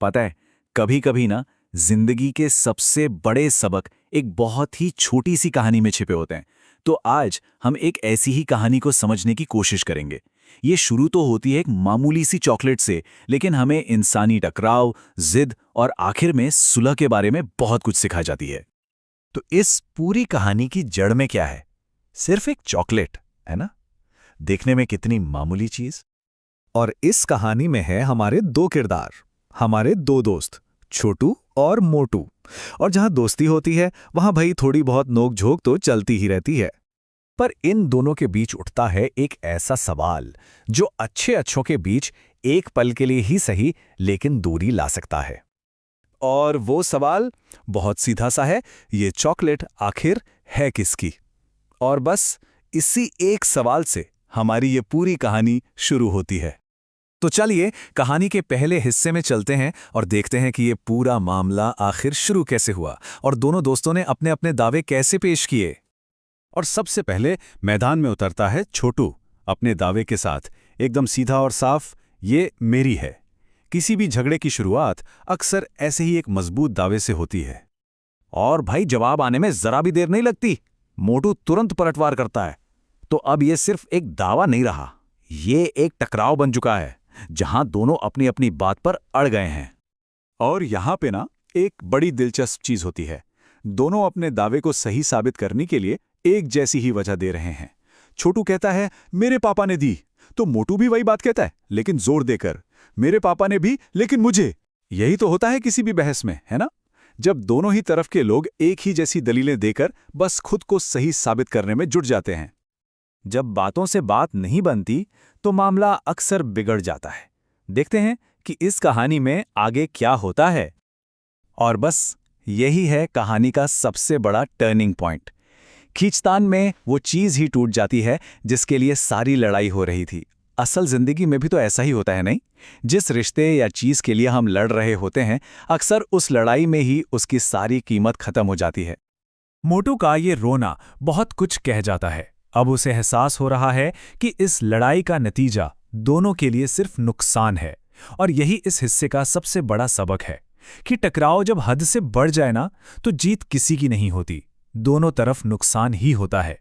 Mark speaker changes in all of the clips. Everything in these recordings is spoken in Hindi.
Speaker 1: पता है, कभी कभी ना जिंदगी के सबसे बड़े सबक एक बहुत ही छोटी सी कहानी में छिपे होते हैं। तो आज हम एक ऐसी ही कहानी को समझने की कोशिश करेंगे। ये शुरू तो होती है एक मामूली सी चॉकलेट से, लेकिन हमें इंसानी टकराव, जिद और आखिर में सुलह के बारे में बहुत कुछ सिखा जाती है।
Speaker 2: तो इस पूरी कहानी की जड़ में क्या है? सिर्फ एक चॉकलेट, है ना? देखने में कितनी मामूली चीज।
Speaker 3: और इस कहानी में है हमारे दो किरदार, हमारे दो दोस्त, छोटू और मोटू। और जहां दोस्ती होती है वहां भाई थोड़ी बहुत नोक-झोंक तो चलती ही रहती है। पर इन दोनों के बीच उठता है एक ऐसा सवाल जो अच्छे अच्छों के बीच एक पल के लिए ही सही लेकिन दूरी ला सकता है। और वो सवाल बहुत सीधा सा है, ये चॉकलेट आखिर है किसकी? और बस इसी एक सवाल से हमारी ये पूरी कहानी शुरू होती है। तो चलिए कहानी के पहले हिस्से में चलते हैं और देखते हैं कि ये पूरा मामला आखिर शुरू कैसे हुआ और दोनों दोस्तों ने अपने अपने दावे कैसे पेश किए। और सबसे पहले मैदान में उतरता है छोटू अपने दावे के साथ, एकदम सीधा और साफ, ये मेरी है। किसी भी झगड़े की शुरुआत अक्सर ऐसे ही एक मजबूत दावे से होती है। और भाई जवाब आने में जरा भी देर नहीं लगती। मोटू तुरंत पलटवार करता है। तो अब ये सिर्फ एक दावा नहीं रहा, ये एक टकराव बन चुका है जहां दोनों अपनी अपनी बात पर अड़ गए हैं। और यहां पे ना एक बड़ी दिलचस्प चीज होती है। दोनों अपने दावे को सही साबित करने के लिए एक जैसी ही वजह दे रहे हैं। छोटू कहता है मेरे पापा ने दी, तो मोटू भी वही बात कहता है लेकिन जोर देकर, मेरे पापा ने भी लेकिन मुझे। यही तो होता है किसी भी बहस में, है ना? जब दोनों ही तरफ के लोग एक ही जैसी दलीलें देकर बस खुद को सही साबित करने में जुट जाते हैं। जब बातों से बात नहीं बनती तो मामला अक्सर बिगड़ जाता है। देखते हैं कि इस कहानी में आगे क्या होता है। और बस यही है कहानी का सबसे बड़ा टर्निंग पॉइंट। खींचतान में वो चीज ही टूट जाती है जिसके लिए सारी लड़ाई हो रही थी। असल जिंदगी में भी तो ऐसा ही होता है, नहीं? जिस रिश्ते या चीज के लिए हम लड़ रहे होते हैं, अक्सर उस लड़ाई में ही उसकी सारी कीमत खत्म हो जाती है।
Speaker 2: मोटू का ये रोना बहुत कुछ कह जाता है। अब उसे एहसास हो रहा है कि इस लड़ाई का नतीजा दोनों के लिए सिर्फ नुकसान है। और यही इस हिस्से का सबसे बड़ा सबक है कि टकराव जब हद से बढ़ जाए ना, तो जीत किसी की नहीं होती, दोनों तरफ नुकसान ही होता है।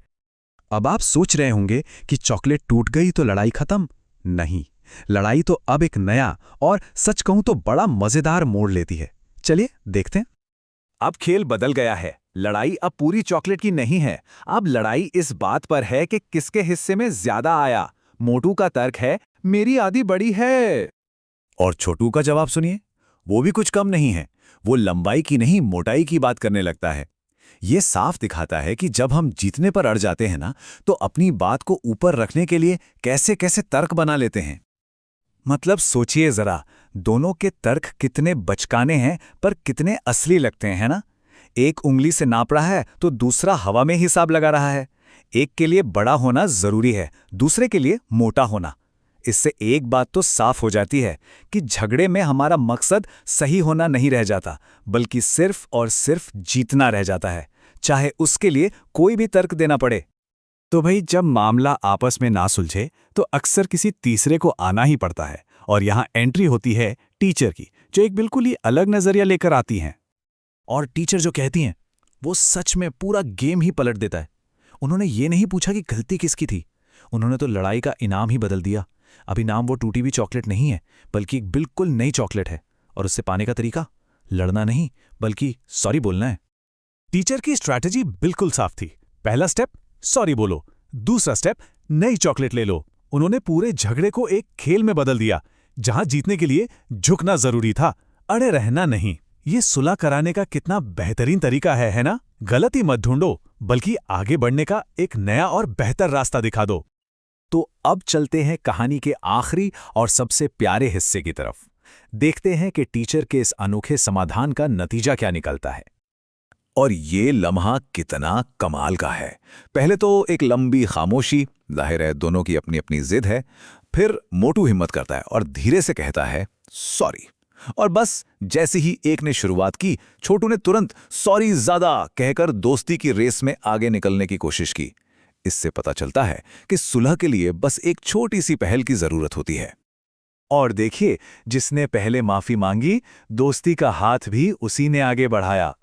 Speaker 3: अब आप सोच रहे होंगे कि चॉकलेट टूट गई तो लड़ाई खत्म? नहीं, लड़ाई तो अब एक नया और सच कहूं तो बड़ा मजेदार मोड़ लेती है। चलिए देखते हैं।
Speaker 1: अब खेल बदल गया है। लड़ाई अब पूरी चॉकलेट की नहीं है। अब लड़ाई इस बात पर है कि किसके हिस्से में ज्यादा आया। मोटू का तर्क है मेरी आधी बड़ी है।
Speaker 3: और छोटू का जवाब सुनिए, वो भी कुछ कम नहीं है। वो लंबाई की नहीं मोटाई की बात करने लगता है। ये साफ दिखाता है कि जब हम जीतने पर अड़ जाते हैं ना, तो अपनी बात को ऊपर रखने के लिए कैसे कैसे तर्क बना लेते हैं। मतलब सोचिए जरा, दोनों के तर्क कितने बचकाने हैं पर कितने असली लगते हैं, है ना? एक उंगली से नाप रहा है तो दूसरा हवा में हिसाब लगा रहा है। एक के लिए बड़ा होना जरूरी है, दूसरे के लिए मोटा होना। इससे एक बात तो साफ हो जाती है कि झगड़े में हमारा मकसद सही होना नहीं रह जाता, बल्कि सिर्फ और सिर्फ जीतना रह जाता है, चाहे उसके लिए कोई भी तर्क देना पड़े। तो भाई जब मामला आपस में ना सुलझे तो अक्सर किसी तीसरे को आना ही पड़ता है। और यहां एंट्री होती है टीचर की, जो एक बिल्कुल ही अलग नजरिया लेकर आती हैं। और टीचर जो कहती हैं वो सच में पूरा गेम ही पलट देता है। उन्होंने ये नहीं पूछा कि गलती किसकी थी, उन्होंने तो लड़ाई का इनाम ही बदल दिया। अब इनाम वो टूटी हुई चॉकलेट नहीं है, बल्कि एक बिल्कुल नई चॉकलेट है। और उससे पाने का तरीका लड़ना नहीं, बल्कि सॉरी बोलना है। टीचर की स्ट्रैटेजी बिल्कुल साफ थी। पहला स्टेप सॉरी बोलो, दूसरा स्टेप नई चॉकलेट ले लो। उन्होंने पूरे झगड़े को एक खेल में बदल दिया, जहां जीतने के लिए झुकना जरूरी था, अड़े रहना नहीं। ये सुलह कराने का कितना बेहतरीन तरीका है ना? गलती मत ढूंढो, बल्कि आगे बढ़ने का एक नया और बेहतर रास्ता दिखा दो। तो अब चलते हैं कहानी के आखिरी और सबसे प्यारे हिस्से की तरफ। देखते हैं कि टीचर के इस अनोखे समाधान का नतीजा क्या निकलता है। और ये लम्हा कितना कमाल का है। पहले तो एक लंबी खामोशी, जाहिर है दोनों की अपनी अपनी जिद है। फिर मोटू हिम्मत करता है और धीरे से कहता है सॉरी। और बस जैसे ही एक ने शुरुआत की, छोटू ने तुरंत सॉरी ज्यादा कहकर दोस्ती की रेस में आगे निकलने की कोशिश की। इससे पता चलता है कि सुलह के लिए बस एक छोटी सी पहल की जरूरत होती है। और देखिए, जिसने पहले माफी मांगी, दोस्ती का हाथ भी उसी ने आगे बढ़ाया।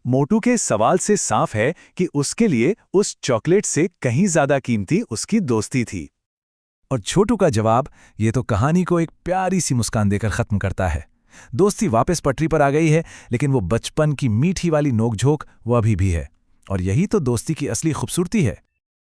Speaker 3: मोटू के सवाल से साफ है कि उसके लिए उस चॉकलेट से कहीं ज्यादा कीमती उसकी दोस्ती थी।
Speaker 2: और छोटू का जवाब ये तो कहानी को एक प्यारी सी मुस्कान देकर खत्म करता है। दोस्ती वापस पटरी पर आ गई है, लेकिन वो बचपन की मीठी वाली नोकझोंक वो अभी भी है। और यही तो दोस्ती की असली खूबसूरती है।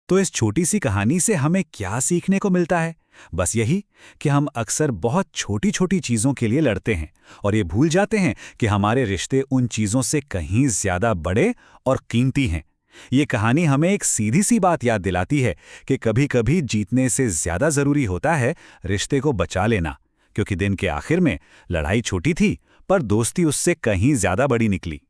Speaker 1: तो इस छोटी सी कहानी से हमें क्या सीखने को मिलता है? बस यही कि हम अक्सर बहुत छोटी छोटी चीज़ों के लिए लड़ते हैं और ये भूल जाते हैं कि हमारे रिश्ते उन चीज़ों से कहीं ज़्यादा बड़े और कीमती हैं। ये कहानी हमें एक सीधी सी बात याद दिलाती है कि कभी-कभी जीतने से ज़्यादा ज़रूरी होता है रिश्ते को बचा लेना, क्योंकि दिन के आखिर में लड़ाई छोटी थी पर दोस्ती उससे कहीं ज़्यादा बड़ी निकली।